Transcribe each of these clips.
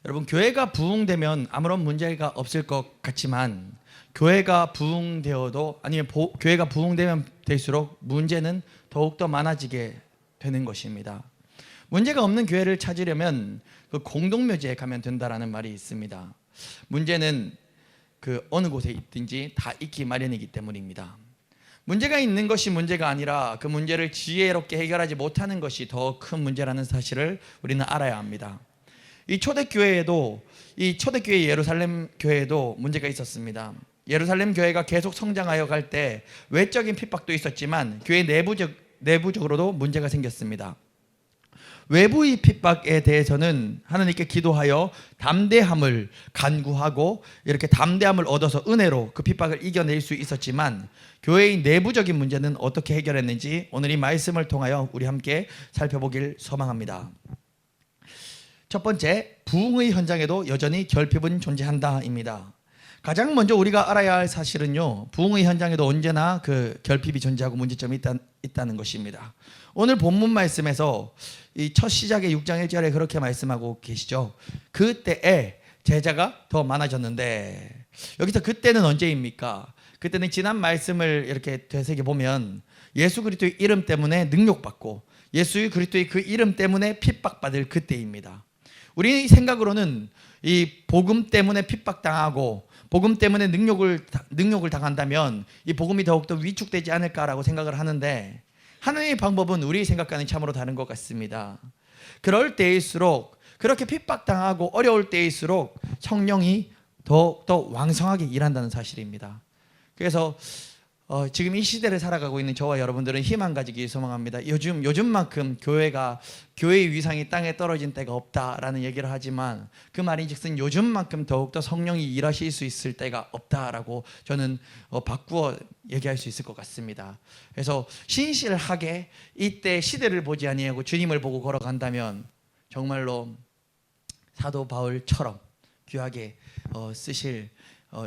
여러분, 교회가 부흥되면 아무런 문제가 없을 것 같지만 교회가 부흥되어도 아니면 교회가 부흥되면 될수록 문제는 더욱더 많아지게 되는 것입니다. 문제가 없는 교회를 찾으려면 그 공동묘지에 가면 된다라는 말이 있습니다. 문제는 그 어느 곳에 있든지 다 있기 마련이기 때문입니다. 문제가 있는 것이 문제가 아니라 그 문제를 지혜롭게 해결하지 못하는 것이 더 큰 문제라는 사실을 우리는 알아야 합니다. 이 초대교회 예루살렘 교회에도 문제가 있었습니다. 예루살렘 교회가 계속 성장하여 갈 때 외적인 핍박도 있었지만 교회 내부적으로도 문제가 생겼습니다. 외부의 핍박에 대해서는 하나님께 기도하여 담대함을 간구하고 이렇게 담대함을 얻어서 은혜로 그 핍박을 이겨낼 수 있었지만 교회의 내부적인 문제는 어떻게 해결했는지 오늘 이 말씀을 통하여 우리 함께 살펴보길 소망합니다. 첫 번째, 부흥의 현장에도 여전히 결핍은 존재한다입니다. 가장 먼저 우리가 알아야 할 사실은요, 부흥의 현장에도 언제나 그 결핍이 존재하고 문제점이 있다는 것입니다. 오늘 본문 말씀에서 이 첫 시작의 6장 1절에 그렇게 말씀하고 계시죠. 그때에 제자가 더 많아졌는데, 여기서 그때는 언제입니까? 그때는 지난 말씀을 이렇게 되새겨 보면 예수 그리스도의 이름 때문에 능력받고 예수 그리스도의 그 이름 때문에 핍박받을 그때입니다. 우리 생각으로는 이 복음 때문에 핍박당하고 복음 때문에 능력을 당한다면 이 복음이 더욱더 위축되지 않을까라고 생각을 하는데, 하나님의 방법은 우리 생각과는 참으로 다른 것 같습니다. 그럴 때일수록, 그렇게 핍박당하고 어려울 때일수록 성령이 더욱더 왕성하게 일한다는 사실입니다. 그래서 지금 이 시대를 살아가고 있는 저와 여러분들은 희망 가지기 소망합니다. 요즘만큼 교회의 위상이 땅에 떨어진 때가 없다라는 얘기를 하지만 그 말인즉슨 요즘만큼 더욱더 성령이 일하실 수 있을 때가 없다라고 저는 바꾸어 얘기할 수 있을 것 같습니다. 그래서 신실하게 이때 시대를 보지 아니하고 주님을 보고 걸어간다면 정말로 사도 바울처럼 귀하게 쓰실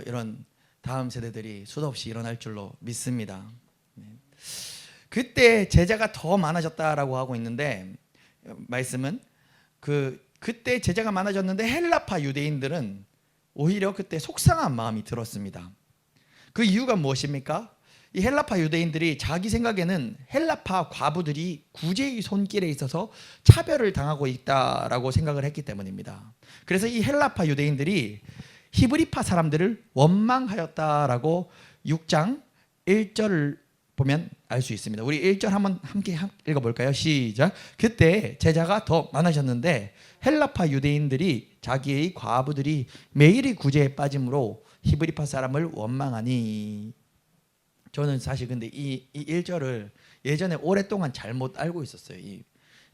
이런 다음 세대들이 수도 없이 일어날 줄로 믿습니다. 그때 제자가 더 많아졌다라고 하고 있는데, 말씀은 그때 제자가 많아졌는데 헬라파 유대인들은 오히려 그때 속상한 마음이 들었습니다. 그 이유가 무엇입니까? 이 헬라파 유대인들이 자기 생각에는 헬라파 과부들이 구제의 손길에 있어서 차별을 당하고 있다라고 생각을 했기 때문입니다. 그래서 이 헬라파 유대인들이 히브리파 사람들을 원망하였다라고 6장 1절을 보면 알 수 있습니다. 우리 1절 한번 함께 읽어볼까요? 시작. 그때 제자가 더 많아졌는데 헬라파 유대인들이 자기의 과부들이 매일의 구제에 빠짐으로 히브리파 사람을 원망하니. 저는 사실 근데 이 1절을 예전에 오랫동안 잘못 알고 있었어요.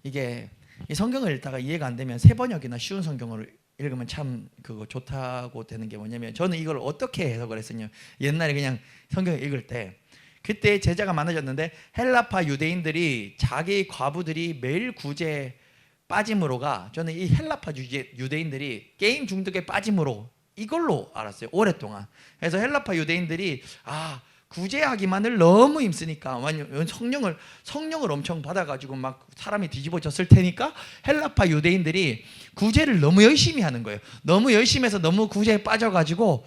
이게 이 성경을 읽다가 이해가 안 되면 새 번역이나 쉬운 성경을 읽으면 참 그거 좋다고 되는 게 뭐냐면, 저는 이걸 어떻게 해석을 했었냐, 옛날에 그냥 성경을 읽을 때 그때 제자가 많아졌는데 헬라파 유대인들이 자기 과부들이 매일 구제에 빠짐으로가, 저는 이 헬라파 유대인들이 게임 중독에 빠짐으로 이걸로 알았어요, 오랫동안. 그래서 헬라파 유대인들이 구제하기만을 너무 힘쓰니까 성령을 엄청 받아가지고 막 사람이 뒤집어졌을 테니까 헬라파 유대인들이 구제를 너무 열심히 하는 거예요. 너무 열심히 해서 너무 구제에 빠져가지고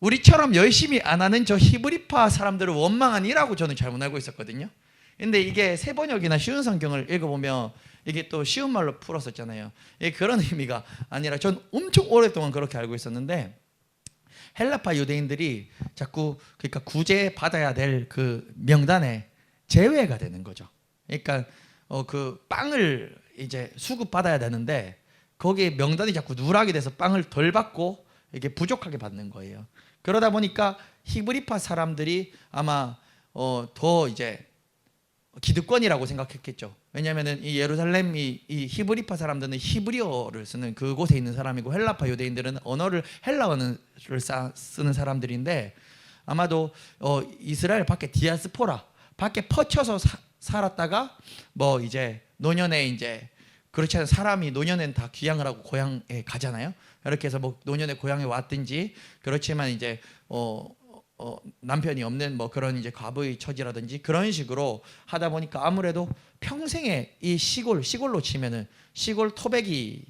우리처럼 열심히 안 하는 저 히브리파 사람들을 원망하니라고 저는 잘못 알고 있었거든요. 근데 이게 새 번역이나 쉬운 성경을 읽어보면 이게 또 쉬운 말로 풀었었잖아요. 그런 의미가 아니라 전 엄청 오랫동안 그렇게 알고 있었는데, 헬라파 유대인들이 자꾸 그러니까 구제 받아야 될 그 명단에 제외가 되는 거죠. 그러니까 그 빵을 이제 수급 받아야 되는데 거기에 명단이 자꾸 누락이 돼서 빵을 덜 받고 이게 부족하게 받는 거예요. 그러다 보니까 히브리파 사람들이 아마 더 이제 기득권이라고 생각했겠죠. 왜냐하면 이 예루살렘이 이 히브리파 사람들은 히브리어를 쓰는 그곳에 있는 사람이고 헬라파 유대인들은 헬라어를 쓰는 사람들인데, 아마도 이스라엘 밖에 디아스포라 밖에 퍼쳐서 살았다가 뭐 이제 노년에 이제 그렇지 않은 사람이 노년엔 다 귀향을 하고 고향에 가잖아요. 이렇게 해서 뭐 노년에 고향에 왔든지, 그렇지만 이제 남편이 없는 뭐 그런 이제 과부의 처지라든지 그런 식으로 하다 보니까 아무래도 평생에 이 시골로 치면은 시골 토백이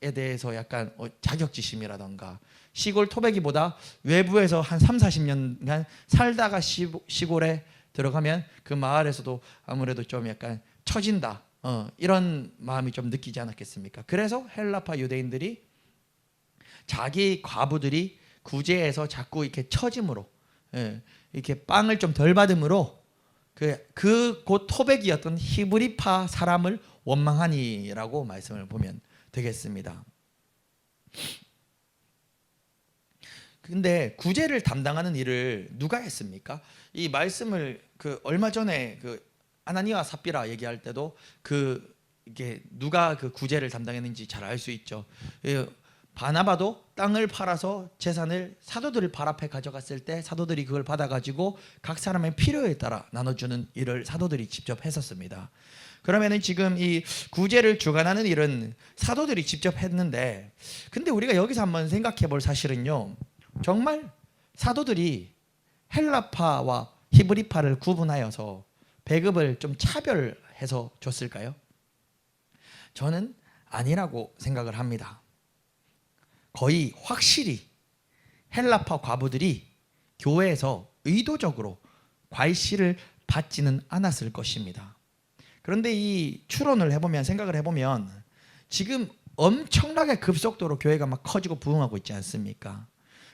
대해서 약간 자격지심이라던가 시골 토백이보다 외부에서 한 3, 40년간 살다가 시골에 들어가면 그 마을에서도 아무래도 좀 약간 처진다, 이런 마음이 좀 느끼지 않았겠습니까? 그래서 헬라파 유대인들이 자기 과부들이 구제에서 자꾸 이렇게 처짐으로, 이렇게 빵을 좀 덜 받음으로 곧 토백이었던 히브리파 사람을 원망하니라고 말씀을 보면 되겠습니다. 근데 구제를 담당하는 일을 누가 했습니까? 이 말씀을 얼마 전에 아나니와 삽비라 얘기할 때도 이게 누가 구제를 담당했는지 잘 알 수 있죠. 바나바도 땅을 팔아서 재산을 사도들 발 앞에 가져갔을 때 사도들이 그걸 받아가지고 각 사람의 필요에 따라 나눠주는 일을 사도들이 직접 했었습니다. 그러면은 지금 이 구제를 주관하는 일은 사도들이 직접 했는데, 근데 우리가 여기서 한번 생각해 볼 사실은요, 정말 사도들이 헬라파와 히브리파를 구분하여서 배급을 좀 차별해서 줬을까요? 저는 아니라고 생각을 합니다. 거의 확실히 헬라파 과부들이 교회에서 의도적으로 과일씨를 받지는 않았을 것입니다. 그런데 이 추론을 해보면, 생각을 해보면 지금 엄청나게 급속도로 교회가 막 커지고 부흥하고 있지 않습니까?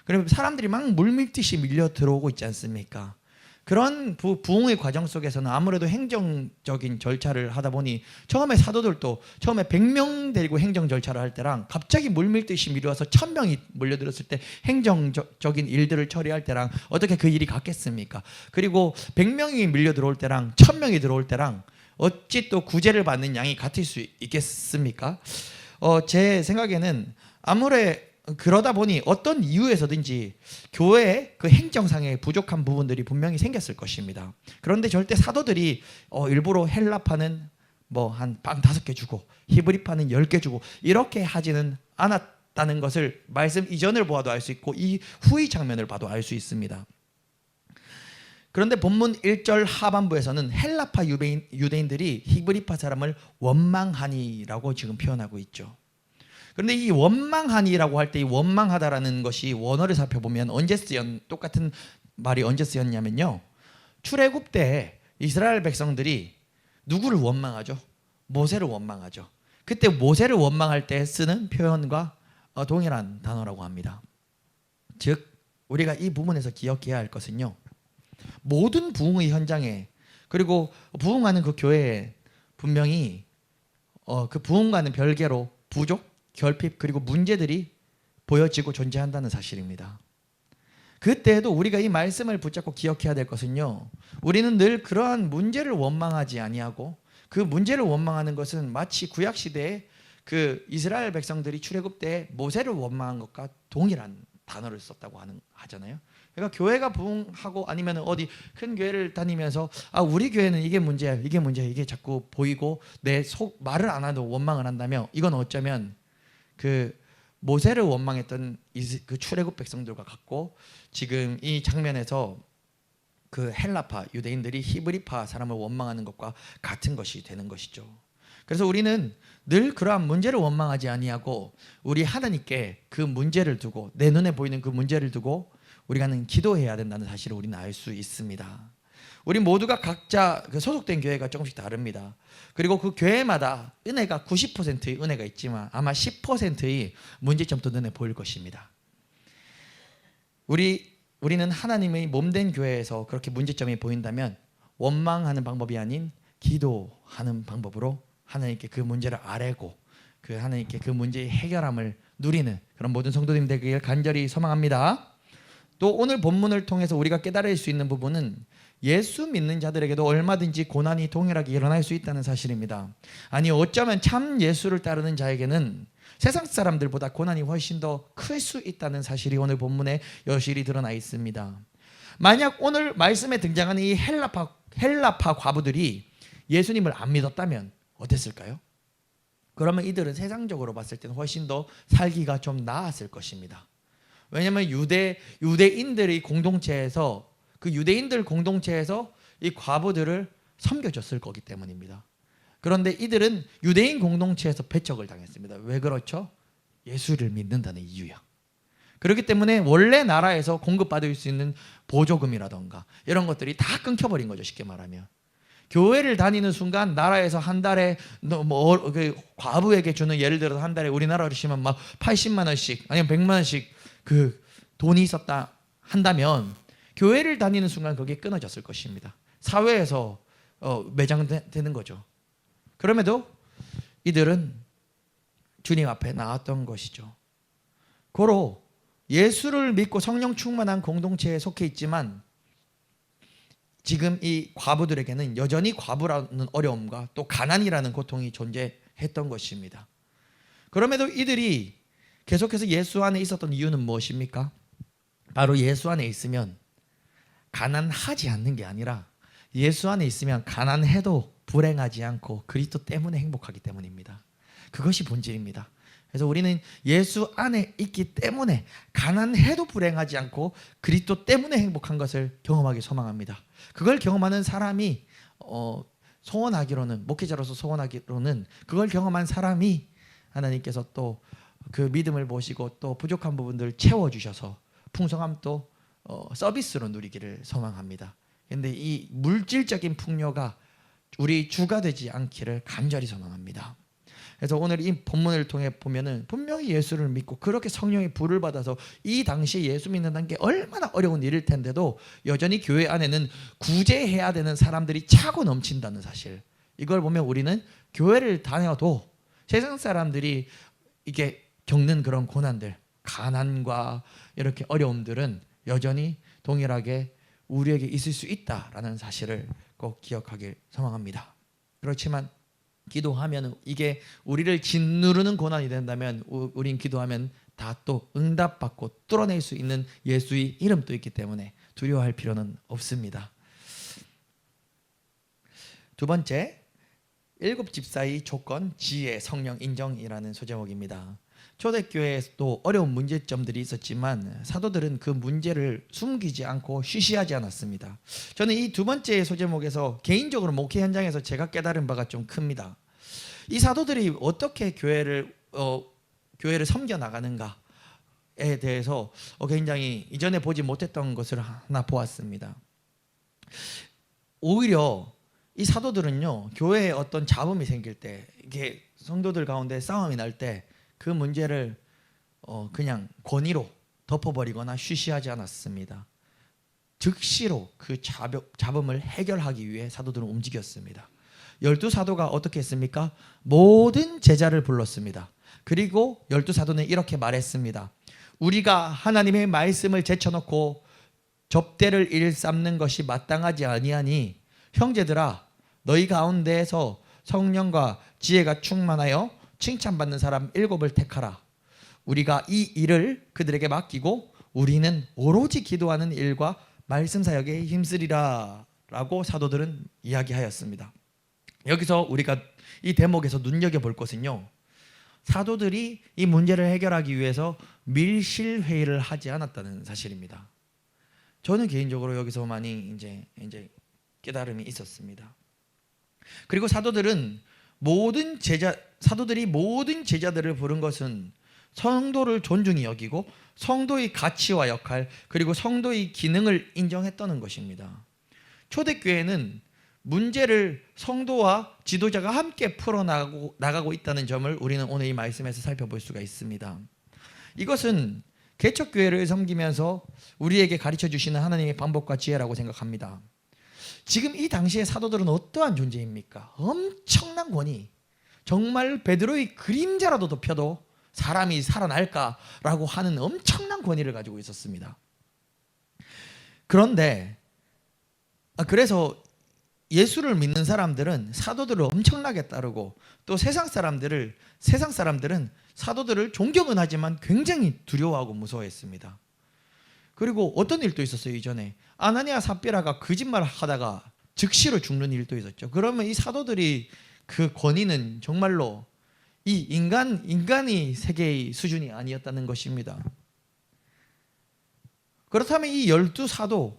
그리고 사람들이 막 물밀듯이 밀려 들어오고 있지 않습니까? 그런 부흥의 과정 속에서는 아무래도 행정적인 절차를 하다 보니 처음에 사도들도 처음에 100명 데리고 행정 절차를 할 때랑 갑자기 물밀듯이 밀려와서 1000명이 몰려들었을 때 행정적인 일들을 처리할 때랑 어떻게 그 일이 같겠습니까? 그리고 100명이 밀려 들어올 때랑 1000명이 들어올 때랑 어찌 또 구제를 받는 양이 같을 수 있겠습니까? 제 생각에는 그러다 보니 어떤 이유에서든지 교회에 행정상의 부족한 부분들이 분명히 생겼을 것입니다. 그런데 절대 사도들이 일부러 헬라파는 한 빵 5개 주고 히브리파는 10개 주고 이렇게 하지는 않았다는 것을 말씀 이전을 보아도 알 수 있고 이 후의 장면을 봐도 알 수 있습니다. 그런데 본문 1절 하반부에서는 헬라파 유대인들이 히브리파 사람을 원망하니라고 지금 표현하고 있죠. 그런데 이 원망하니라고 할 때 이 원망하다라는 것이 원어를 살펴보면 똑같은 말이 언제 쓰였냐면요, 출애굽 때 이스라엘 백성들이 누구를 원망하죠? 모세를 원망하죠. 그때 모세를 원망할 때 쓰는 표현과 동일한 단어라고 합니다. 즉 우리가 이 부분에서 기억해야 할 것은요, 모든 부흥의 현장에 그리고 부흥하는 그 교회에 분명히 그 부흥과는 별개로 부족, 결핍 그리고 문제들이 보여지고 존재한다는 사실입니다. 그때에도 우리가 이 말씀을 붙잡고 기억해야 될 것은요, 우리는 늘 그러한 문제를 원망하지 아니하고 그 문제를 원망하는 것은 마치 구약 시대에 그 이스라엘 백성들이 출애굽 때 모세를 원망한 것과 동일한 단어를 썼다고 하잖아요. 그러니까 교회가 부흥하고 아니면 어디 큰 교회를 다니면서 우리 교회는 이게 문제야 이게 자꾸 보이고 내 속 말을 안 해도 원망을 한다며, 이건 어쩌면 그 모세를 원망했던 그 출애굽 백성들과 같고 지금 이 장면에서 그 헬라파 유대인들이 히브리파 사람을 원망하는 것과 같은 것이 되는 것이죠. 그래서 우리는 늘 그러한 문제를 원망하지 아니하고 우리 하나님께 그 문제를 두고, 내 눈에 보이는 그 문제를 두고 우리가는 기도해야 된다는 사실을 우리는 알 수 있습니다. 우리 모두가 각자 소속된 교회가 조금씩 다릅니다. 그리고 그 교회마다 은혜가 90%의 은혜가 있지만 아마 10%의 문제점도 눈에 보일 것입니다. 우리는 하나님의 몸된 교회에서 그렇게 문제점이 보인다면 원망하는 방법이 아닌 기도하는 방법으로 하나님께 그 문제를 아뢰고 하나님께 그 문제의 해결함을 누리는 그런 모든 성도님 되기를 간절히 소망합니다. 또 오늘 본문을 통해서 우리가 깨달을 수 있는 부분은 예수 믿는 자들에게도 얼마든지 고난이 동일하게 일어날 수 있다는 사실입니다. 아니 어쩌면 참 예수를 따르는 자에게는 세상 사람들보다 고난이 훨씬 더 클 수 있다는 사실이 오늘 본문에 여실히 드러나 있습니다. 만약 오늘 말씀에 등장하는 이 헬라파 과부들이 예수님을 안 믿었다면 어땠을까요? 그러면 이들은 세상적으로 봤을 때는 훨씬 더 살기가 좀 나았을 것입니다. 왜냐하면 유대인들의 공동체에서 그 유대인들 공동체에서 이 과부들을 섬겨줬을 거기 때문입니다. 그런데 이들은 유대인 공동체에서 배척을 당했습니다. 왜 그렇죠? 예수를 믿는다는 이유야. 그렇기 때문에 원래 나라에서 공급받을 수 있는 보조금이라던가 이런 것들이 다 끊겨버린 거죠. 쉽게 말하면 교회를 다니는 순간 나라에서 한 달에 그 과부에게 주는, 예를 들어서 한 달에 우리나라로 치면 막 80만 원씩 아니면 100만 원씩 그 돈이 있었다 한다면 교회를 다니는 순간 그게 끊어졌을 것입니다. 사회에서 매장되는 거죠. 그럼에도 이들은 주님 앞에 나왔던 것이죠. 고로 예수를 믿고 성령 충만한 공동체에 속해 있지만 지금 이 과부들에게는 여전히 과부라는 어려움과 또 가난이라는 고통이 존재했던 것입니다. 그럼에도 이들이 계속해서 예수 안에 있었던 이유는 무엇입니까? 바로 예수 안에 있으면 가난하지 않는 게 아니라 예수 안에 있으면 가난해도 불행하지 않고 그리스도 때문에 행복하기 때문입니다. 그것이 본질입니다. 그래서 우리는 예수 안에 있기 때문에 가난해도 불행하지 않고 그리스도 때문에 행복한 것을 경험하기 소망합니다. 그걸 경험하는 사람이 소원하기로는, 목회자로서 소원하기로는 그걸 경험한 사람이 하나님께서 또 그 믿음을 보시고 또 부족한 부분들을 채워주셔서 풍성함 또 서비스로 누리기를 소망합니다. 그런데 이 물질적인 풍요가 우리 주가 되지 않기를 간절히 소망합니다. 그래서 오늘 이 본문을 통해 보면은 분명히 예수를 믿고 그렇게 성령의 불을 받아서 이 당시에 예수 믿는다는 게 얼마나 어려운 일일 텐데도 여전히 교회 안에는 구제해야 되는 사람들이 차고 넘친다는 사실, 이걸 보면 우리는 교회를 다녀도 세상 사람들이 이게 겪는 그런 고난들, 가난과 이렇게 어려움들은 여전히 동일하게 우리에게 있을 수 있다라는 사실을 꼭 기억하길 소망합니다. 그렇지만 기도하면 이게 우리를 짓누르는 고난이 된다면 우린 기도하면 다 또 응답받고 뚫어낼 수 있는 예수의 이름도 있기 때문에 두려워할 필요는 없습니다. 두 번째, 7집사의 조건, 지혜, 성령 인정이라는 소제목입니다. 초대교회에도 어려운 문제점들이 있었지만 사도들은 그 문제를 숨기지 않고 쉬쉬하지 않았습니다. 저는 이 두 번째 소제목에서 개인적으로 목회 현장에서 제가 깨달은 바가 좀 큽니다. 이 사도들이 어떻게 교회를 섬겨 나가는가에 대해서 굉장히 이전에 보지 못했던 것을 하나 보았습니다. 오히려 이 사도들은요, 교회에 어떤 잡음이 생길 때, 이게 성도들 가운데 싸움이 날 때 그 문제를 그냥 권위로 덮어버리거나 쉬쉬하지 않았습니다. 즉시로 그 잡음을 해결하기 위해 사도들은 움직였습니다. 12사도가 어떻게 했습니까? 모든 제자를 불렀습니다. 그리고 12사도는 이렇게 말했습니다. 우리가 하나님의 말씀을 제쳐놓고 접대를 일삼는 것이 마땅하지 아니하니 형제들아, 너희 가운데에서 성령과 지혜가 충만하여 칭찬받는 사람 7을 택하라. 우리가 이 일을 그들에게 맡기고 우리는 오로지 기도하는 일과 말씀 사역에 힘쓰리라 라고 사도들은 이야기하였습니다. 여기서 우리가 이 대목에서 눈여겨볼 것은요, 사도들이 이 문제를 해결하기 위해서 밀실회의를 하지 않았다는 사실입니다. 저는 개인적으로 여기서 많이 이제 깨달음이 있었습니다. 그리고 사도들이 모든 제자들을 부른 것은 성도를 존중히 여기고 성도의 가치와 역할, 그리고 성도의 기능을 인정했다는 것입니다. 초대교회는 문제를 성도와 지도자가 함께 풀어나가고 있다는 점을 우리는 오늘 이 말씀에서 살펴볼 수가 있습니다. 이것은 개척교회를 섬기면서 우리에게 가르쳐 주시는 하나님의 방법과 지혜라고 생각합니다. 지금 이 당시의 사도들은 어떠한 존재입니까? 엄청난 권위, 정말 베드로의 그림자라도 덮여도 사람이 살아날까라고 하는 엄청난 권위를 가지고 있었습니다. 그래서 예수를 믿는 사람들은 사도들을 엄청나게 따르고 또 세상 사람들은 사도들을 존경은 하지만 굉장히 두려워하고 무서워했습니다. 그리고 어떤 일도 있었어요. 이전에 아나니아 삽비라가 거짓말 하다가 즉시로 죽는 일도 있었죠. 그러면 이 사도들이 그 권위는 정말로 이 인간의 세계의 수준이 아니었다는 것입니다. 그렇다면 이 12사도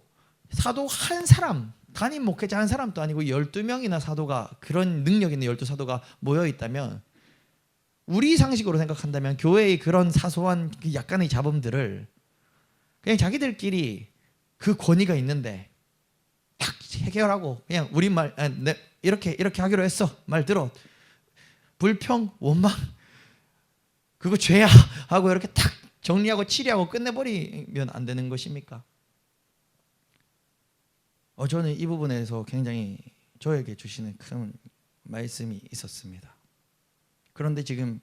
한 사람, 단임 목회자 한 사람도 아니고 12명이나 사도가, 그런 능력 있는 12사도가 모여 있다면 우리 상식으로 생각한다면 교회의 그런 사소한 그 약간의 잡음들을 그냥 자기들끼리 그 권위가 있는데 딱 해결하고 그냥 우리말 네, 이렇게 하기로 했어 말 들어 불평 원망 그거 죄야 하고 이렇게 딱 정리하고 치리하고 끝내버리면 안 되는 것입니까? 저는 이 부분에서 굉장히 저에게 주시는 큰 말씀이 있었습니다. 그런데 지금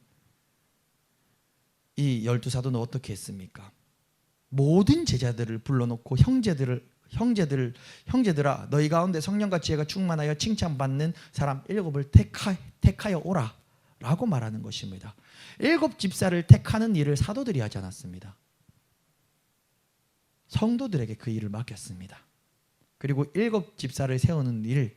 이 12사도는 어떻게 했습니까? 모든 제자들을 불러놓고 형제들아 너희 가운데 성령과 지혜가 충만하여 칭찬받는 사람 7을 택하여 오라 라고 말하는 것입니다. 7 집사를 택하는 일을 사도들이 하지 않았습니다. 성도들에게 그 일을 맡겼습니다. 그리고 7 집사를 세우는 일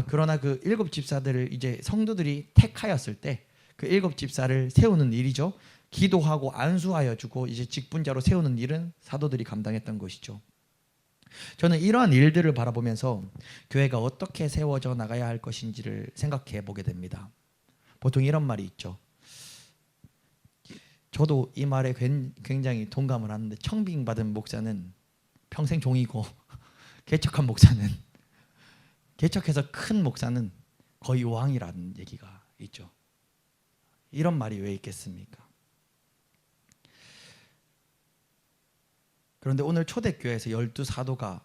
그러나 그 7 집사들을 이제 성도들이 택하였을 때 그 7 집사를 세우는 일이죠. 기도하고 안수하여 주고 이제 직분자로 세우는 일은 사도들이 감당했던 것이죠. 저는 이러한 일들을 바라보면서 교회가 어떻게 세워져 나가야 할 것인지를 생각해 보게 됩니다. 보통 이런 말이 있죠. 저도 이 말에 굉장히 동감을 하는데 청빙받은 목사는 평생 종이고 개척해서 큰 목사는 거의 왕이라는 얘기가 있죠. 이런 말이 왜 있겠습니까? 그런데 오늘 초대교회에서 12사도가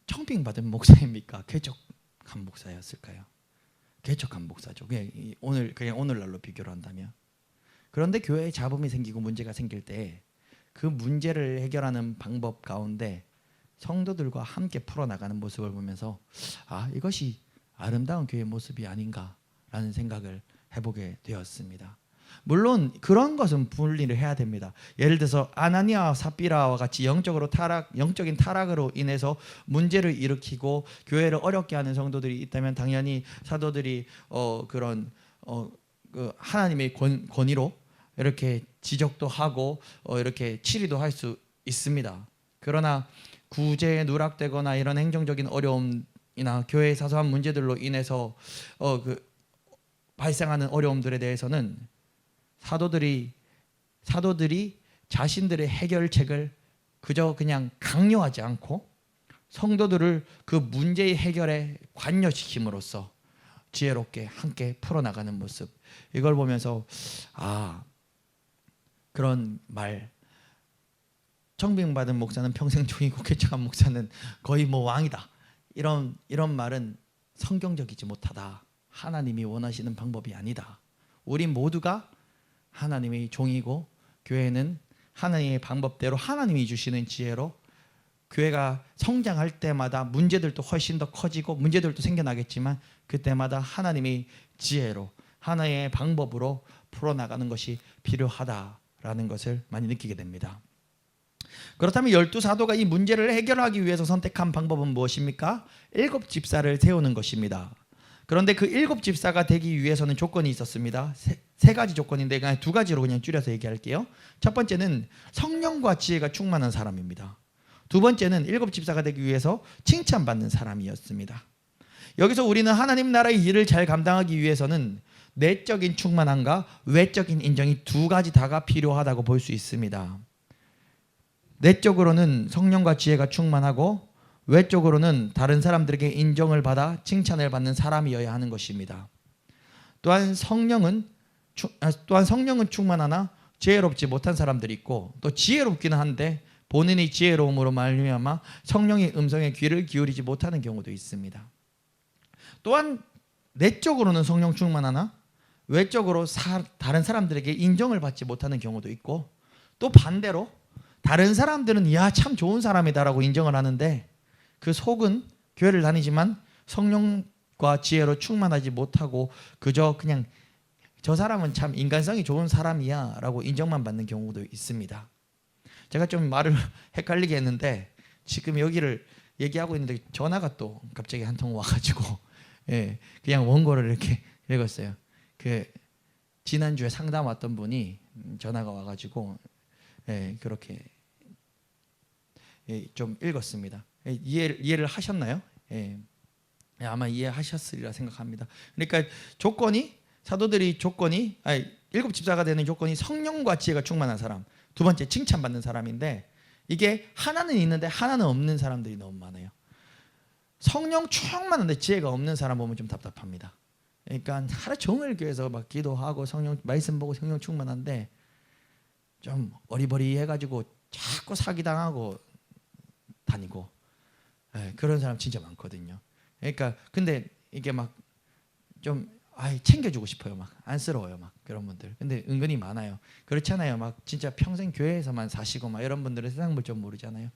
청빙받은 목사입니까? 개척한 목사였을까요? 개척한 목사죠. 그냥 오늘날로 비교를 한다면. 그런데 교회에 잡음이 생기고 문제가 생길 때 그 문제를 해결하는 방법 가운데 성도들과 함께 풀어나가는 모습을 보면서 이것이 아름다운 교회의 모습이 아닌가라는 생각을 해보게 되었습니다. 물론 그런 것은 분리를 해야 됩니다. 예를 들어서 아나니아와 삽비라와 같이 영적인 타락으로 인해서 문제를 일으키고 교회를 어렵게 하는 성도들이 있다면 당연히 사도들이 그 하나님의 권위로 이렇게 지적도 하고 이렇게 치리도 할 수 있습니다. 그러나 구제에 누락되거나 이런 행정적인 어려움이나 교회의 사소한 문제들로 인해서 발생하는 어려움들에 대해서는 사도들이 자신들의 해결책을 그저 그냥 강요하지 않고 성도들을 그 문제의 해결에 관여시킴으로써 지혜롭게 함께 풀어나가는 모습, 이걸 보면서 그런 말, 청빙받은 목사는 평생 종이고 개척한 목사는 거의 왕이다, 이런 말은 성경적이지 못하다. 하나님이 원하시는 방법이 아니다. 우리 모두가 하나님의 종이고 교회는 하나님의 방법대로 하나님이 주시는 지혜로 교회가 성장할 때마다 문제들도 훨씬 더 커지고 문제들도 생겨나겠지만 그때마다 하나님의 지혜로 하나의 방법으로 풀어나가는 것이 필요하다라는 것을 많이 느끼게 됩니다. 그렇다면 12사도가 이 문제를 해결하기 위해서 선택한 방법은 무엇입니까? 7 집사를 세우는 것입니다. 그런데 그 7 집사가 되기 위해서는 조건이 있었습니다. 세 가지 조건인데 그냥 2가지로 그냥 줄여서 얘기할게요. 첫 번째는 성령과 지혜가 충만한 사람입니다. 두 번째는 7 집사가 되기 위해서 칭찬받는 사람이었습니다. 여기서 우리는 하나님 나라의 일을 잘 감당하기 위해서는 내적인 충만함과 외적인 인정이 2가지 다가 필요하다고 볼 수 있습니다. 내적으로는 성령과 지혜가 충만하고 외적으로는 다른 사람들에게 인정을 받아 칭찬을 받는 사람이어야 하는 것입니다. 또한 성령은 충만하나 지혜롭지 못한 사람들이 있고 또 지혜롭기는 한데 본인의 지혜로움으로 말미암아 성령의 음성에 귀를 기울이지 못하는 경우도 있습니다. 또한 내적으로는 성령 충만하나 외적으로 다른 사람들에게 인정을 받지 못하는 경우도 있고 또 반대로 다른 사람들은 참 좋은 사람이다라고 인정을 하는데 그 속은 교회를 다니지만 성령과 지혜로 충만하지 못하고 그저 그냥 저 사람은 참 인간성이 좋은 사람이야 라고 인정만 받는 경우도 있습니다. 제가 좀 말을 헷갈리게 했는데 지금 여기를 얘기하고 있는데 전화가 또 갑자기 한 통 와가지고 그냥 원고를 이렇게 읽었어요. 지난주에 상담 왔던 분이 전화가 와가지고 그렇게 좀 읽었습니다. 이해를 하셨나요? 아마 이해하셨으리라 생각합니다. 그러니까 조건이 사도들이 일곱 집사가 되는 조건이 성령과 지혜가 충만한 사람, 두 번째 칭찬받는 사람인데, 이게 하나는 있는데 하나는 없는 사람들이 너무 많아요. 성령 충만한데 지혜가 없는 사람 보면 좀 답답합니다. 그러니까 하루 종일 교회에서 막 기도하고 성령 말씀 보고 성령 충만한데 좀 어리버리해가지고 자꾸 사기당하고 다니고, 그런 사람 진짜 많거든요. 그러니까 근데 이게 막 좀 챙겨주고 싶어요. 막 안쓰러워요. 막 그런 분들. 근데 은근히 많아요. 그렇잖아요. 막 진짜 평생 교회에서만 사시고 막 이런 분들은 세상 물 좀 모르잖아요.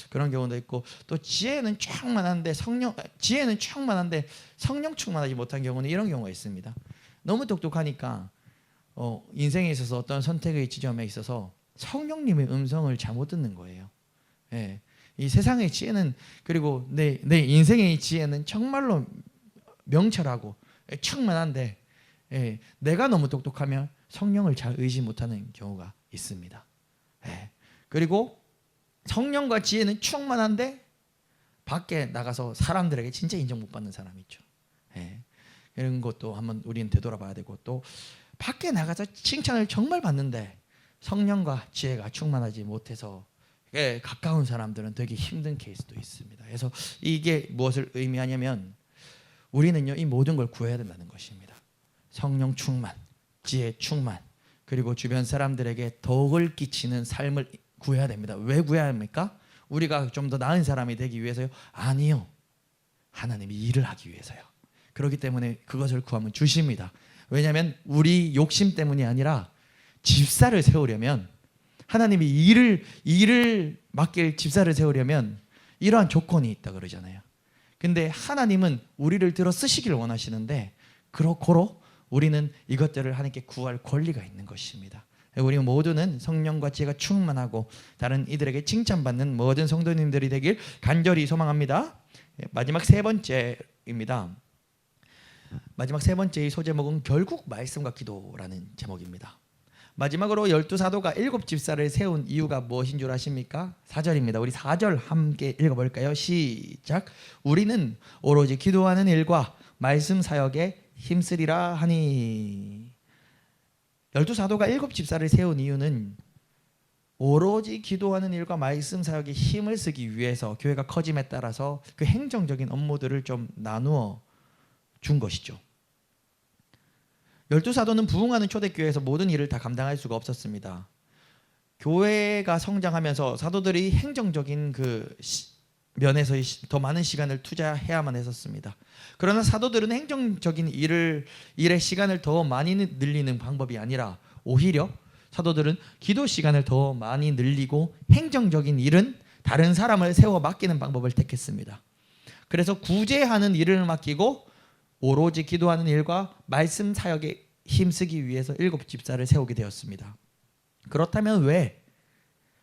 그런 경우도 있고, 또 지혜는 충만한데 성령 충만하지 못한 경우는 이런 경우가 있습니다. 너무 똑똑하니까 인생에 있어서 어떤 선택의 지점에 있어서 성령님의 음성을 잘못 듣는 거예요. 이 세상의 지혜는, 그리고 내 인생의 지혜는 정말로 명철하고 충만한데, 내가 너무 똑똑하면 성령을 잘 의지 못하는 경우가 있습니다. 그리고 성령과 지혜는 충만한데 밖에 나가서 사람들에게 진짜 인정 못 받는 사람이 있죠. 이런 것도 한번 우리는 되돌아봐야 되고, 또 밖에 나가서 칭찬을 정말 받는데 성령과 지혜가 충만하지 못해서 가까운 사람들은 되게 힘든 케이스도 있습니다. 그래서 이게 무엇을 의미하냐면, 우리는요 이 모든 걸 구해야 된다는 것입니다. 성령 충만, 지혜 충만, 그리고 주변 사람들에게 덕을 끼치는 삶을 구해야 됩니다. 왜 구해야 합니까? 우리가 좀 더 나은 사람이 되기 위해서요? 아니요, 하나님이 일을 하기 위해서요. 그렇기 때문에 그것을 구하면 주십니다. 왜냐하면 우리 욕심 때문이 아니라, 집사를 세우려면, 하나님이 일을 맡길 집사를 세우려면 이러한 조건이 있다 그러잖아요. 근데 하나님은 우리를 들어 쓰시기를 원하시는데, 그렇고로 우리는 이것들을 하나님께 구할 권리가 있는 것입니다. 우리 모두는 성령과 지혜가 충만하고 다른 이들에게 칭찬받는 모든 성도님들이 되길 간절히 소망합니다. 마지막 세 번째입니다. 마지막 세 번째의 소제목은 결국 말씀과 기도라는 제목입니다. 마지막으로 12사도가 7집사를 세운 이유가 무엇인 줄 아십니까? 4절입니다. 우리 4절 함께 읽어볼까요? 시작. 우리는 오로지 기도하는 일과 말씀 사역에 힘쓰리라 하니. 12사도가 7집사를 세운 이유는 오로지 기도하는 일과 말씀 사역에 힘을 쓰기 위해서, 교회가 커짐에 따라서 그 행정적인 업무들을 좀 나누어 준 것이죠. 12사도는 부흥하는 초대교회에서 모든 일을 다 감당할 수가 없었습니다. 교회가 성장하면서 사도들이 행정적인 면에서 더 많은 시간을 투자해야만 했었습니다. 그러나 사도들은 행정적인 일의 시간을 더 많이 늘리는 방법이 아니라, 오히려 사도들은 기도 시간을 더 많이 늘리고 행정적인 일은 다른 사람을 세워 맡기는 방법을 택했습니다. 그래서 구제하는 일을 맡기고 오로지 기도하는 일과 말씀 사역에 힘쓰기 위해서 7집사를 세우게 되었습니다. 그렇다면 왜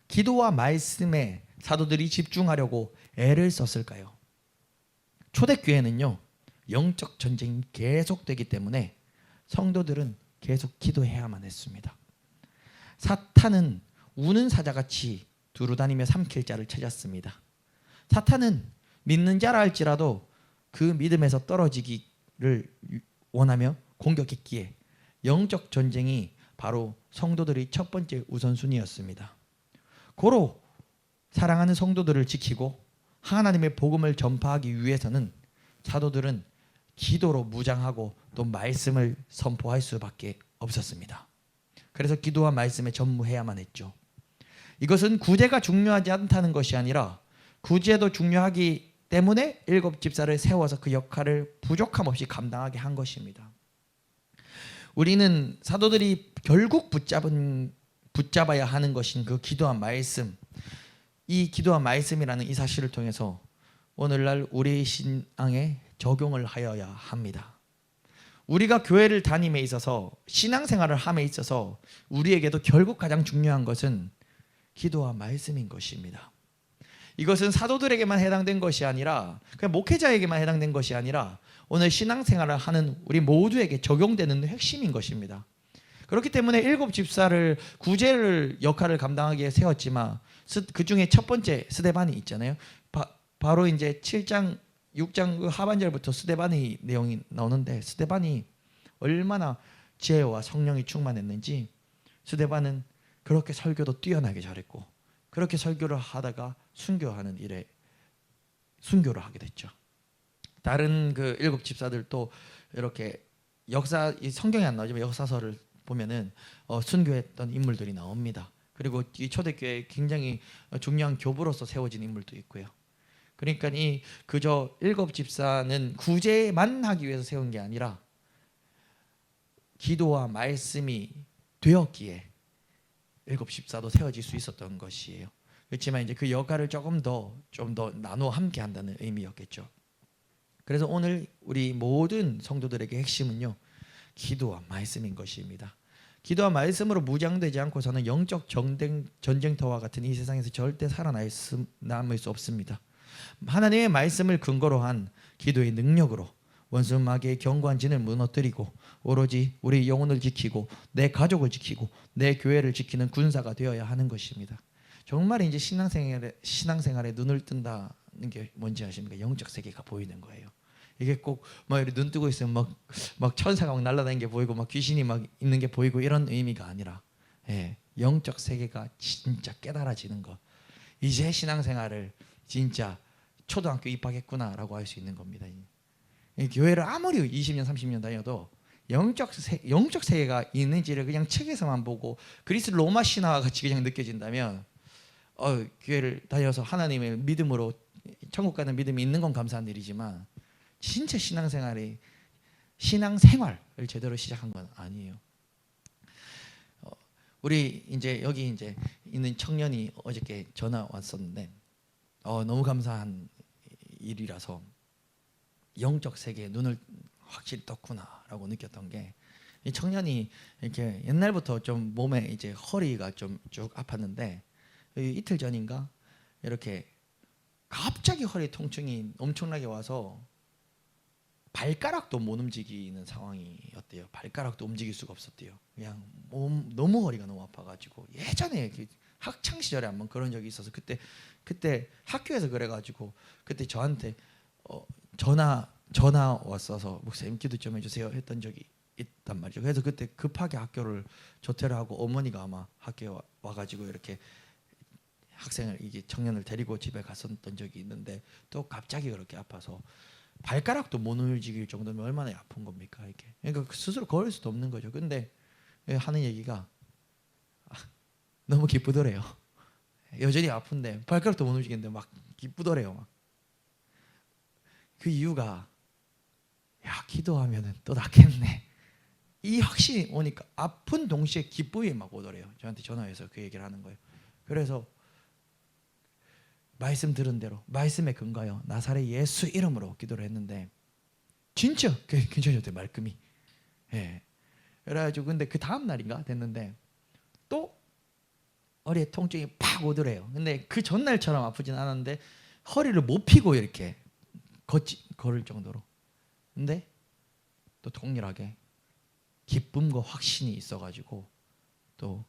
기도와 말씀에 사도들이 집중하려고 애를 썼을까요? 초대교회는요, 영적 전쟁이 계속되기 때문에 성도들은 계속 기도해야만 했습니다. 사탄은 우는 사자같이 두루다니며 삼킬 자를 찾았습니다. 사탄은 믿는 자라 할지라도 그 믿음에서 떨어지기를 원하며 공격했기에 영적 전쟁이 바로 성도들의 첫 번째 우선순위였습니다. 고로 사랑하는 성도들을 지키고 하나님의 복음을 전파하기 위해서는 사도들은 기도로 무장하고 또 말씀을 선포할 수밖에 없었습니다. 그래서 기도와 말씀에 전무해야만 했죠. 이것은 구제가 중요하지 않다는 것이 아니라, 구제도 중요하기 때문에 7집사를 세워서 그 역할을 부족함 없이 감당하게 한 것입니다. 우리는 사도들이 결국 붙잡아야 하는 것인 그 기도와 말씀, 이 기도와 말씀이라는 이 사실을 통해서 오늘날 우리의 신앙에 적용을 하여야 합니다. 우리가 교회를 다님에 있어서, 신앙생활을 함에 있어서 우리에게도 결국 가장 중요한 것은 기도와 말씀인 것입니다. 이것은 사도들에게만 해당된 것이 아니라, 그냥 목회자에게만 해당된 것이 아니라 오늘 신앙생활을 하는 우리 모두에게 적용되는 핵심인 것입니다. 그렇기 때문에 7집사를 구제를 역할을 감당하기에 세웠지만, 그 중에 첫 번째 스데반이 있잖아요. 바로 이제 7장 6장 그 하반절부터 스데반의 내용이 나오는데, 스데반이 얼마나 지혜와 성령이 충만했는지 스데반은 그렇게 설교도 뛰어나게 잘했고 그렇게 설교를 하다가 순교하는 일에 순교를 하게 됐죠. 다른 그 7 집사들도 이렇게 역사 이 성경에 안 나오지만 역사서를 보면은 순교했던 인물들이 나옵니다. 그리고 이 초대교회에 굉장히 중요한 교부로서 세워진 인물도 있고요. 그러니까 이 그저 7 집사는 구제만 하기 위해서 세운 게 아니라 기도와 말씀이 되었기에 7 집사도 세워질 수 있었던 것이에요. 그렇지만 이제 그 역할을 좀 더 나누어 함께 한다는 의미였겠죠. 그래서 오늘 우리 모든 성도들에게 핵심은요, 기도와 말씀인 것입니다. 기도와 말씀으로 무장되지 않고서는 영적 전쟁터와 같은 이 세상에서 절대 살아남을 수 없습니다. 하나님의 말씀을 근거로 한 기도의 능력으로 원수 마귀의 견고한 진을 무너뜨리고 오로지 우리 영혼을 지키고 내 가족을 지키고 내 교회를 지키는 군사가 되어야 하는 것입니다. 정말 이제 신앙생활에 눈을 뜬다는 게 뭔지 아십니까? 영적 세계가 보이는 거예요. 이게 꼭 막 이렇게 눈 뜨고 있으면 막 천사가 막 날아다니는 게 보이고 막 귀신이 막 있는 게 보이고 이런 의미가 아니라, 영적 세계가 진짜 깨달아지는 거. 이제 신앙생활을 진짜 초등학교 입학했구나라고 할 수 있는 겁니다. 이 교회를 아무리 20년 30년 다녀도 영적 세계가 있는지를 그냥 책에서만 보고 그리스 로마 신화와 같이 그냥 느껴진다면 교회를 다녀서 하나님의 믿음으로 천국 가는 믿음이 있는 건 감사한 일이지만 진짜 신앙생활을 제대로 시작한 건 아니에요. 우리 이제 여기 이제 있는 청년이 어저께 전화 왔었는데 너무 감사한 일이라서 영적 세계에 눈을 확실히 떴구나라고 느꼈던 게, 이 청년이 이렇게 옛날부터 좀 몸에 이제 허리가 좀 쭉 아팠는데 이틀 전인가 이렇게 갑자기 허리 통증이 엄청나게 와서 발가락도 못 움직이는 상황이었대요. 발가락도 움직일 수가 없었대요. 그냥 너무 허리가 너무 아파가지고, 예전에 학창 시절에 한번 그런 적이 있어서 그때 학교에서 그래가지고 그때 저한테 전화 왔어서 목사님 기도 좀 해주세요 했던 적이 있단 말이죠. 그래서 그때 급하게 학교를 조퇴를 하고 어머니가 아마 학교에 와가지고 이렇게 이게 청년을 데리고 집에 갔었던 적이 있는데, 또 갑자기 그렇게 아파서 발가락도 못 움직일 정도면 얼마나 아픈 겁니까 이게. 그러니까 스스로 걸을 수도 없는 거죠. 근데 하는 얘기가 너무 기쁘더래요. 여전히 아픈데 발가락도 못 움직이는데 막 기쁘더래요. 막. 그 이유가 기도하면은 또 낫겠네, 이 확신이 오니까 아픈 동시에 기쁨이 막 오더래요. 저한테 전화해서 그 얘기를 하는 거예요. 그래서 말씀 들은 대로 말씀에 근거하여 나사렛 예수 이름으로 기도를 했는데 진짜 괜찮아졌대요, 말끔히. 그래가지고 근데 그 다음 날인가 됐는데 또 허리에 통증이 팍 오더래요. 근데 그 전날처럼 아프진 않았는데 허리를 못 펴고 이렇게 걸을 정도로. 근데 또 동일하게 기쁨과 확신이 있어가지고 또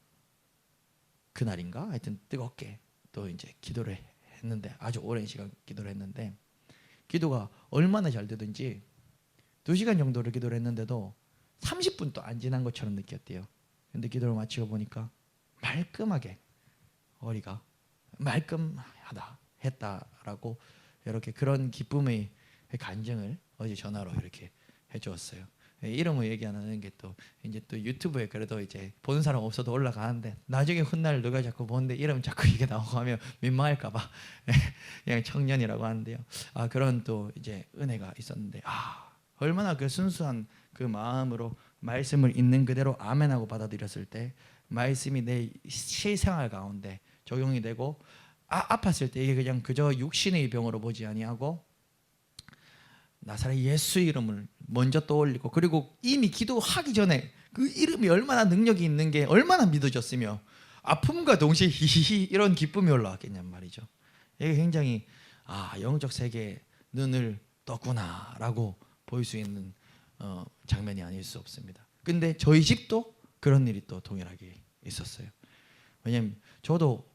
그날인가 하여튼 뜨겁게 또 이제 기도를 했는데, 아주 오랜 시간 기도를 했는데, 기도가 얼마나 잘 되든지 2시간 정도를 기도를 했는데도 30분도 안 지난 것처럼 느꼈대요. 근데 기도를 마치고 보니까 말끔하게 허리가 말끔하다 했다라고, 이렇게 그런 기쁨의 간증을 어제 전화로 이렇게 해주었어요. 이름을 얘기 안 하는 게 또 이제 또 유튜브에 그래도 이제 보는 사람 없어도 올라가는데, 나중에 훗날 누가 자꾸 보는데 이름 자꾸 이게 나오고 하면 민망할까봐 그냥 청년이라고 하는데요. 그런 또 이제 은혜가 있었는데, 얼마나 그 순수한 그 마음으로 말씀을 있는 그대로 아멘하고 받아들였을 때 말씀이 내 실생활 가운데 적용이 되고, 아팠을 때 이게 그냥 그저 육신의 병으로 보지 아니하고 나사렛 예수 이름을 먼저 떠올리고, 그리고 이미 기도하기 전에 그 이름이 얼마나 능력이 있는 게 얼마나 믿어졌으며 아픔과 동시에 히히히 이런 기쁨이 올라왔겠냔 말이죠. 이게 굉장히 영적 세계에 눈을 떴구나라고 보일 수 있는 장면이 아닐 수 없습니다. 근데 저희 집도 그런 일이 또 동일하게 있었어요. 왜냐면 저도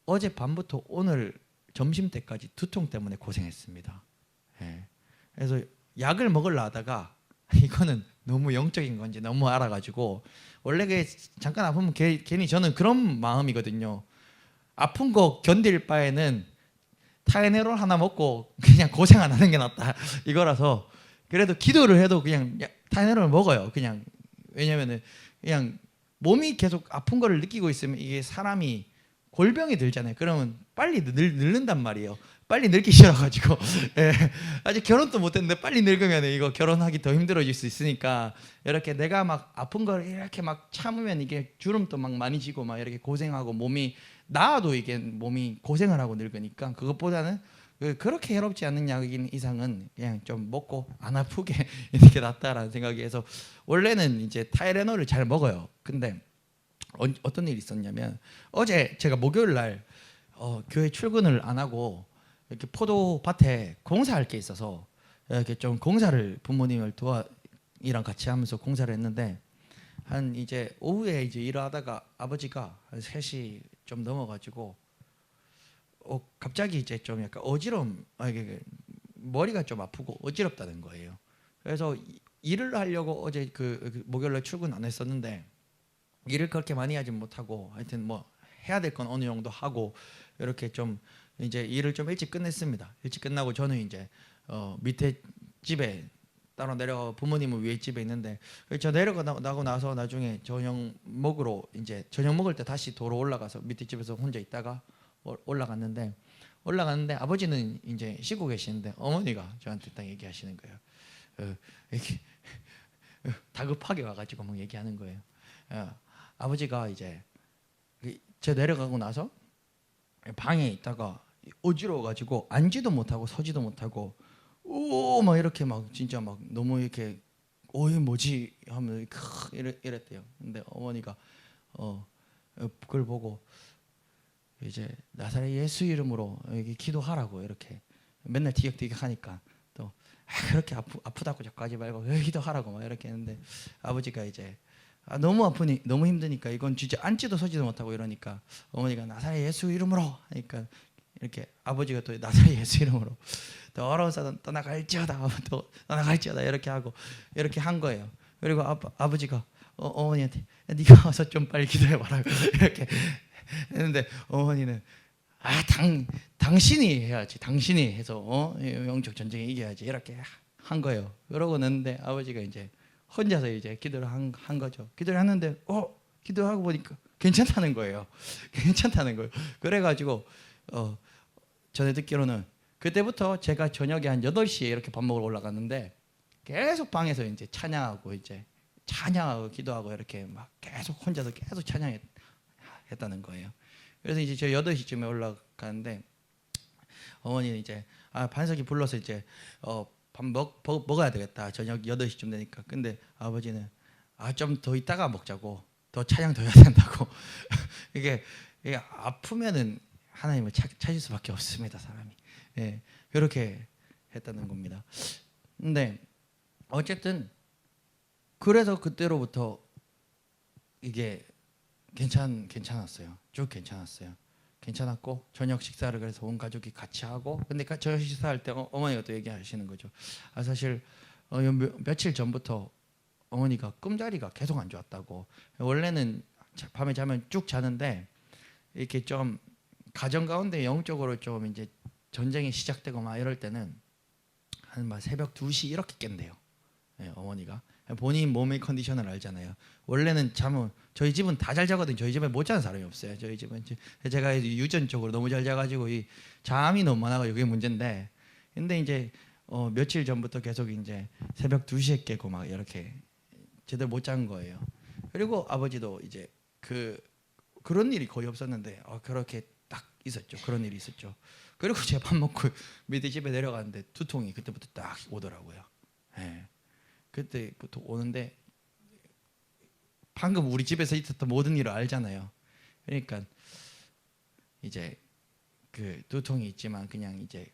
어제 밤부터 오늘 점심 때까지 두통 때문에 고생했습니다. 그래서 약을 먹으려 하다가 이거는 너무 영적인 건지 너무 알아가지고 원래 그 잠깐 아프면 괜히 저는 그런 마음이거든요. 아픈 거 견딜 바에는 타이레놀 하나 먹고 그냥 고생 안 하는 게 낫다 이거라서 그래도 기도를 해도 그냥 타이레놀을 먹어요. 그냥 왜냐면은 그냥 몸이 계속 아픈 거를 느끼고 있으면 이게 사람이 골병이 들잖아요. 그러면 빨리 늙는단 말이에요. 빨리 늙기 싫어가지고 예, 아직 결혼도 못했는데 빨리 늙으면 이거 결혼하기 더 힘들어질 수 있으니까 이렇게 내가 막 아픈 걸 이렇게 막 참으면 이게 주름도 막 많이 지고 막 이렇게 고생하고 몸이 나아도 이게 몸이 고생을 하고 늙으니까 그것보다는 그렇게 해롭지 않는 약인 이상은 그냥 좀 먹고 안 아프게 이렇게 낫다라는 생각이 해서 원래는 이제 타이레놀을 잘 먹어요. 근데 어떤 일이 있었냐면 어제 제가 목요일 날 교회 출근을 안 하고 이렇게 포도밭에 공사할 게 있어서 이렇게 좀 공사를 부모님을 이랑 같이 하면서 공사를 했는데 한 이제 오후에 이제 일하다가 아버지가 한 3시 좀 넘어가지고 갑자기 이제 좀 약간 어지러움, 이게 머리가 좀 아프고 어지럽다는 거예요. 그래서 일을 하려고 어제 그 목요일날 출근 안 했었는데 일을 그렇게 많이 하진 못하고 하여튼 뭐 해야 될 건 어느 정도 하고 이렇게 좀 이제 일을 좀 일찍 끝냈습니다. 일찍 끝나고 저는 이제 밑에 집에 따로 내려 부모님은 위에 집에 있는데 저 내려가고 나서 나중에 저녁 먹으러 이제 저녁 먹을 때 다시 도로 올라가서 밑에 집에서 혼자 있다가 올라갔는데 아버지는 이제 쉬고 계시는데 어머니가 저한테 딱 얘기하시는 거예요. 이렇게 다급하게 와가지고 막 얘기하는 거예요. 아버지가 이제 저 내려가고 나서 방에 있다가 어지러워가지고 앉지도 못하고 서지도 못하고 막 이렇게 막 진짜 막 너무 이렇게 이게 뭐지 하면 이랬대요. 근데 어머니가 그걸 보고 이제 나사렛 예수 이름으로 여기 기도하라고 이렇게 맨날 티격태격 하니까 또 그렇게 아프다고 자꾸 하지 말고 여기 기도하라고 막 이렇게 했는데 아버지가 이제 너무 아프니 너무 힘드니까 이건 진짜 앉지도 서지도 못하고 이러니까 어머니가 나사렛 예수 이름으로 하니까 이렇게 아버지가 또 나사렛 예수 이름으로 또 어려운 사람 떠나갈지어다 또 떠나갈지어다 이렇게 하고 이렇게 한 거예요. 그리고 아버지가 어머니한테 네가 와서 좀 빨리 기도해봐라 이렇게 했는데 어머니는 당신이 해야지 당신이 해서 영적 전쟁에 이겨야지 이렇게 한 거예요. 그러고 났는데 아버지가 이제 혼자서 이제 기도를 한 거죠. 기도를 하는데 기도하고 보니까 괜찮다는 거예요. 괜찮다는 거예요. 그래가지고 전에 듣기로는 그때부터 제가 저녁에 한 8시에 이렇게 밥 먹으러 올라갔는데 계속 방에서 이제 찬양하고 기도하고 이렇게 막 계속 혼자서 계속 찬양했다는 거예요. 그래서 이제 저 8시쯤에 올라가는데 어머니는 이제 반석이 불러서 이제 밥 먹어야 되겠다. 저녁 8시쯤 되니까. 근데 아버지는 좀 더 있다가 먹자고. 더 찬양 더 해야 된다고. 이게 아프면은 하나님을 찾을 수밖에 없습니다, 사람이. 예, 그렇게 했다는 겁니다. 근데 어쨌든 그래서 그때로부터 이게 괜찮았어요. 쭉 괜찮았어요. 괜찮았고 저녁 식사를 그래서 온 가족이 같이 하고 근데 저녁 식사할 때 어머니가 또 얘기하시는 거죠. 사실 며칠 전부터 어머니가 꿈자리가 계속 안 좋았다고. 원래는 밤에 자면 쭉 자는데 이렇게 좀 가정 가운데 영적으로 좀 이제 전쟁이 시작되고 막 이럴 때는 한 막 새벽 2시 이렇게 깬대요. 네, 어머니가 본인 몸의 컨디션을 알잖아요. 원래는 잠은 저희 집은 다 잘 자거든요. 저희 집에 못 자는 사람이 없어요. 저희 집은 제가 유전적으로 너무 잘 자가지고 이 잠이 너무 많아가지고 그게 문제인데, 근데 이제 며칠 전부터 계속 이제 새벽 2시에 깨고 막 이렇게 제대로 못 잔 거예요. 그리고 아버지도 이제 그런 일이 거의 없었는데 그렇게 딱 있었죠. 그런 일이 있었죠. 그리고 제가 밥 먹고 밑에 집에 내려갔는데 두통이 그때부터 딱 오더라고요. 네. 그때부터 오는데 방금 우리 집에서 있었던 모든 일을 알잖아요. 그러니까 이제 그 두통이 있지만 그냥 이제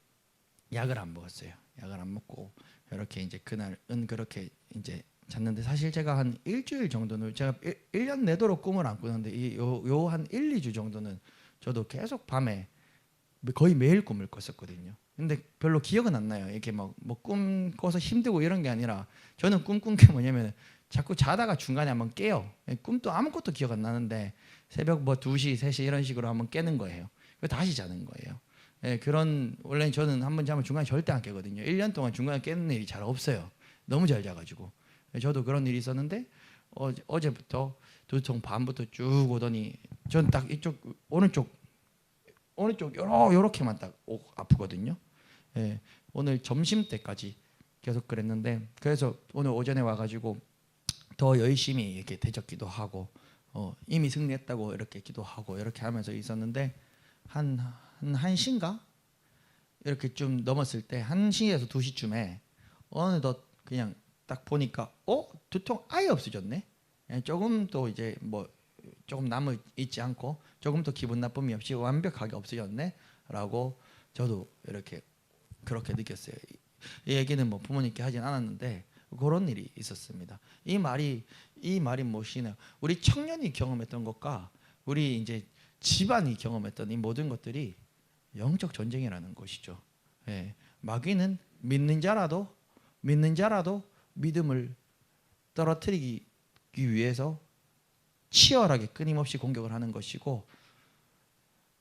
약을 안 먹었어요. 약을 안 먹고 이렇게 이제 그날은 그렇게 이제 잤는데 사실 제가 한 일주일 정도는 제가 1년 내도록 꿈을 안 꾸는데 요 한 1, 2주 정도는 저도 계속 밤에 거의 매일 꿈을 꿨었거든요. 근데 별로 기억은 안 나요. 이렇게 뭐 꿈 꿔서 힘들고 이런 게 아니라 저는 꿈 꾼 게 뭐냐면 자꾸 자다가 중간에 한번 깨요. 꿈도 아무것도 기억 안 나는데 새벽 뭐 2시, 3시 이런 식으로 한번 깨는 거예요. 다시 자는 거예요. 예, 그런 원래 저는 한번 자면 중간에 절대 안 깨거든요. 1년 동안 중간에 깨는 일이 잘 없어요. 너무 잘 자가지고. 저도 그런 일이 있었는데 어제부터 두통 반부터 쭉 오더니 전 딱 이쪽 오른쪽 요렇게만 딱 아프거든요. 예, 오늘 점심 때까지 계속 그랬는데 그래서 오늘 오전에 와가지고 더 열심히 이렇게 되적기도 하고 이미 승리했다고 이렇게 기도하고 이렇게 하면서 있었는데 한 1시인가 이렇게 좀 넘었을 때 1시에서 2시쯤에 어느덧 그냥 딱 보니까 두통 아예 없어졌네. 조금 또 이제 뭐 조금 남아 있지 않고 조금 더 기분 나쁨이 없이 완벽하게 없어졌네 라고 저도 이렇게 그렇게 느꼈어요. 이 얘기는 뭐 부모님께 하진 않았는데 그런 일이 있었습니다. 이 말이 무엇이냐? 우리 청년이 경험했던 것과 우리 이제 집안이 경험했던 이 모든 것들이 영적 전쟁이라는 것이죠. 예, 마귀는 믿는 자라도 믿음을 떨어뜨리기 위해서 치열하게 끊임없이 공격을 하는 것이고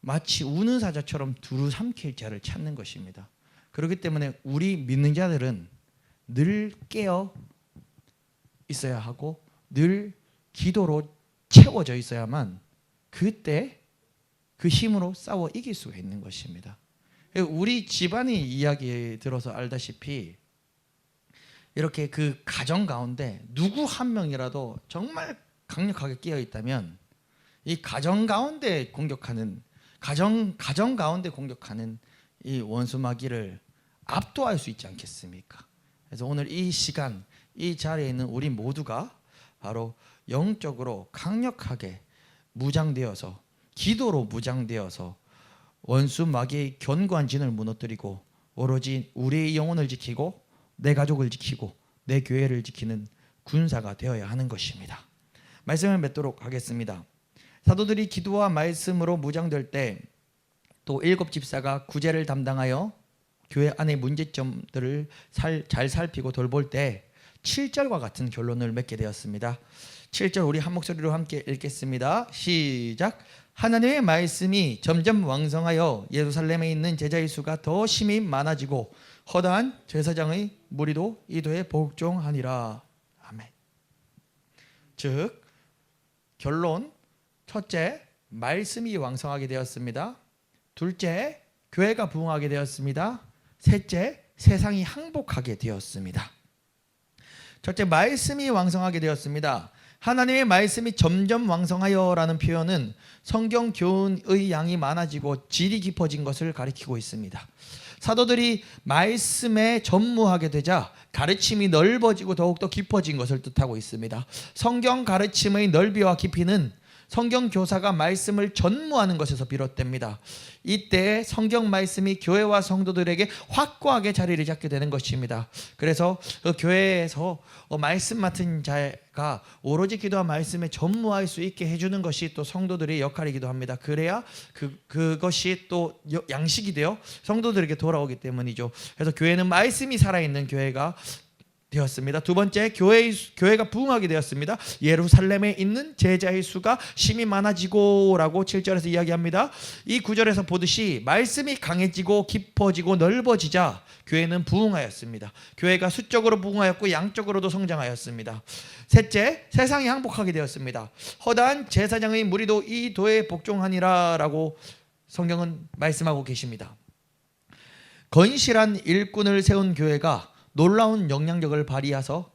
마치 우는 사자처럼 두루 삼킬 자를 찾는 것입니다. 그렇기 때문에 우리 믿는 자들은 늘 깨어 있어야 하고 늘 기도로 채워져 있어야만 그때 그 힘으로 싸워 이길 수가 있는 것입니다. 우리 집안의 이야기 들어서 알다시피 이렇게 그 가정 가운데 누구 한 명이라도 정말 강력하게 깨어 있다면 이 가정 가운데 공격하는 이 원수 마귀를 압도할 수 있지 않겠습니까? 그래서 오늘 이 시간 이 자리에 있는 우리 모두가 바로 영적으로 강력하게 무장되어서 기도로 무장되어서 원수 마귀의 견고한 진을 무너뜨리고 오로지 우리의 영혼을 지키고 내 가족을 지키고 내 교회를 지키는 군사가 되어야 하는 것입니다. 말씀을 맺도록 하겠습니다. 사도들이 기도와 말씀으로 무장될 때 또 7집사가 구제를 담당하여 교회 안의 문제점들을 잘 살피고 돌볼 때 7절과 같은 결론을 맺게 되었습니다. 7절 우리 한 목소리로 함께 읽겠습니다. 시작. 하나님의 말씀이 점점 왕성하여 예루살렘에 있는 제자의 수가 더 심히 많아지고 허다한 제사장의 무리도 이도에 복종하니라. 아멘. 즉 결론, 첫째 말씀이 왕성하게 되었습니다. 둘째 교회가 부흥하게 되었습니다. 셋째 세상이 항복하게 되었습니다. 첫째 말씀이 왕성하게 되었습니다. 하나님의 말씀이 점점 왕성하여 라는 표현은 성경 교훈의 양이 많아지고 질이 깊어진 것을 가리키고 있습니다. 사도들이 말씀에 전무하게 되자 가르침이 넓어지고 더욱더 깊어진 것을 뜻하고 있습니다. 성경 가르침의 넓이와 깊이는 성경 교사가 말씀을 전무하는 것에서 비롯됩니다. 이때 성경 말씀이 교회와 성도들에게 확고하게 자리를 잡게 되는 것입니다. 그래서 그 교회에서 말씀 맡은 자가 오로지 기도와 말씀에 전무할 수 있게 해주는 것이 또 성도들의 역할이기도 합니다. 그래야 그것이 또 양식이 되어 성도들에게 돌아오기 때문이죠. 그래서 교회는 말씀이 살아있는 교회가 되었습니다. 두 번째, 교회가 부흥하게 되었습니다. 예루살렘에 있는 제자의 수가 심히 많아지고 라고 7절에서 이야기합니다. 이 9절에서 보듯이 말씀이 강해지고 깊어지고 넓어지자 교회는 부흥하였습니다. 교회가 수적으로 부흥하였고 양적으로도 성장하였습니다. 셋째, 세상이 항복하게 되었습니다. 허다한 제사장의 무리도 이 도에 복종하니라 라고 성경은 말씀하고 계십니다. 건실한 일꾼을 세운 교회가 놀라운 영향력을 발휘해서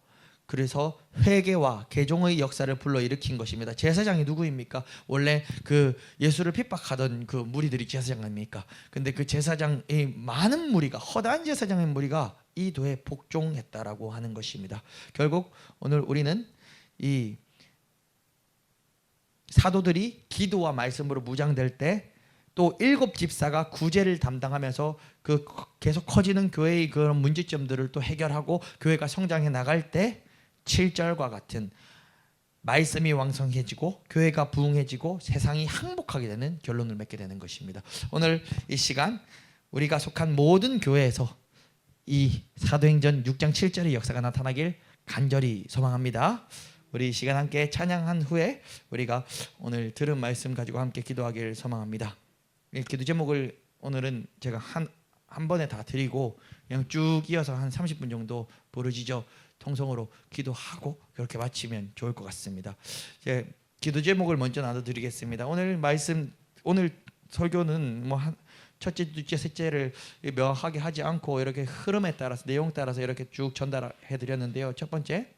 그래서 회개와 개종의 역사를 불러일으킨 것입니다. 제사장이 누구입니까? 원래 그 예수를 핍박하던 그 무리들이 제사장 아닙니까? 근데 그 제사장의 많은 무리가 허다한 제사장의 무리가 이 도에 복종했다라고 하는 것입니다. 결국 오늘 우리는 이 사도들이 기도와 말씀으로 무장될 때 또 7집사가 구제를 담당하면서 그 계속 커지는 교회의 그런 문제점들을 또 해결하고 교회가 성장해 나갈 때 7절과 같은 말씀이 왕성해지고 교회가 부흥해지고 세상이 항복하게 되는 결론을 맺게 되는 것입니다. 오늘 이 시간 우리가 속한 모든 교회에서 이 사도행전 6장 7절의 역사가 나타나길 간절히 소망합니다. 우리 이 시간 함께 찬양한 후에 우리가 오늘 들은 말씀 가지고 함께 기도하길 소망합니다. 이 기도 제목을 오늘은 제가 한 번에 다 드리고 그냥 쭉 이어서 한 30분 정도 부르짖어 통성으로 기도하고 그렇게 마치면 좋을 것 같습니다. 이제 기도 제목을 먼저 나눠드리겠습니다. 오늘 말씀, 오늘 설교는 뭐 첫째, 둘째, 셋째를 명확하게 하지 않고 이렇게 흐름에 따라서 내용 따라서 이렇게 쭉 전달해 드렸는데요. 첫 번째,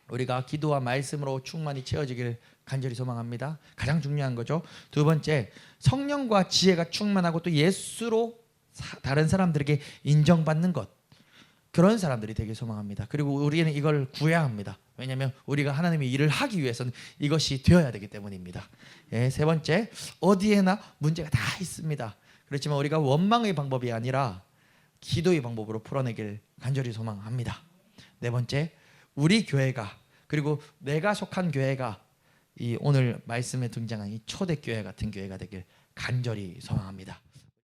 우리가 기도와 말씀으로 충만히 채워지길 간절히 소망합니다. 가장 중요한 거죠. 두 번째, 성령과 지혜가 충만하고 또 예수로 다른 사람들에게 인정받는 것, 그런 사람들이 되길 소망합니다. 그리고 우리는 이걸 구해야 합니다. 왜냐하면 우리가 하나님의 일을 하기 위해서는 이것이 되어야 되기 때문입니다. 세 번째, 어디에나 문제가 다 있습니다. 그렇지만 우리가 원망의 방법이 아니라 기도의 방법으로 풀어내길 간절히 소망합니다. 네 번째, 우리 교회가, 그리고 내가 속한 교회가 이 오늘 말씀에 등장한 이 초대교회 같은 교회가 되길 간절히 소망합니다.